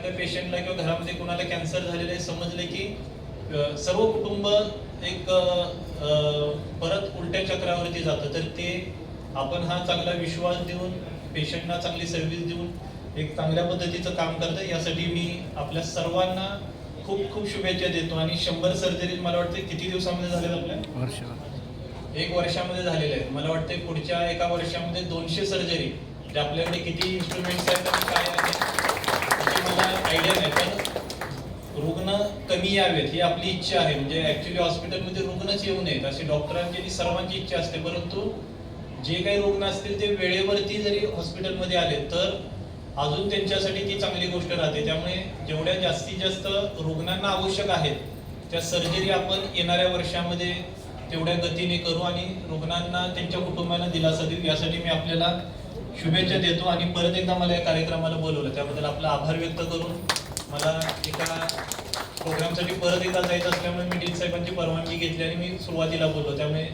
एखाद्या पेशंटला किंवा घरामध्ये कोणाला कॅन्सर झालेलं आहे समजले की सर्व कुटुंब एक परत उलट्या चक्रावरती जातं. तर ते आपण हा चांगला विश्वास देऊन पेशंटना चांगली सर्व्हिस देऊन एक चांगल्या पद्धतीचं काम करतं. यासाठी मी आपल्या सर्वांना खूप खूप शुभेच्छा देतो. आणि 100 सर्जरीज मला वाटते किती दिवसामध्ये झालेत आपल्या? 1 वर्षामध्ये झालेले आहेत. मला वाटते पुढच्या 1 वर्षामध्ये 200 सर्जरी, जे आपल्याकडे किती इन्स्ट्रुमेंट्स आहेत आणि काय आहे याची मला आयडिया नाही, पण रुग्ण कमी यावेत ही आपली इच्छा आहे. म्हणजे ऍक्च्युली हॉस्पिटलमध्ये रुग्णच येऊ नयेत अशी डॉक्टरांची आणि सर्वांची इच्छा असते. परंतु जे काही रुग्ण असतील ते वेळेवरती जरी हॉस्पिटलमध्ये आले तर अजून त्यांच्यासाठी ती चांगली गोष्ट राहते. त्यामुळे जेवढ्या जास्तीत जास्त रुग्णांना आवश्यक आहेत त्या सर्जरी आपण येणाऱ्या वर्षामध्ये तेवढ्या गतीने करू आणि रुग्णांना त्यांच्या कुटुंबाला दिलासा देऊ. यासाठी मी आपल्याला शुभेच्छा देतो. आणि परत एकदा मला या कार्यक्रमाला बोलवलं त्याबद्दल आपला आभार व्यक्त करून मला एका प्रोग्रामसाठी परत एकदा जायचं असल्यामुळे मी डीन साहेबांची परवानगी घेतली आणि मी सुरुवातीला बोललो. त्यामुळे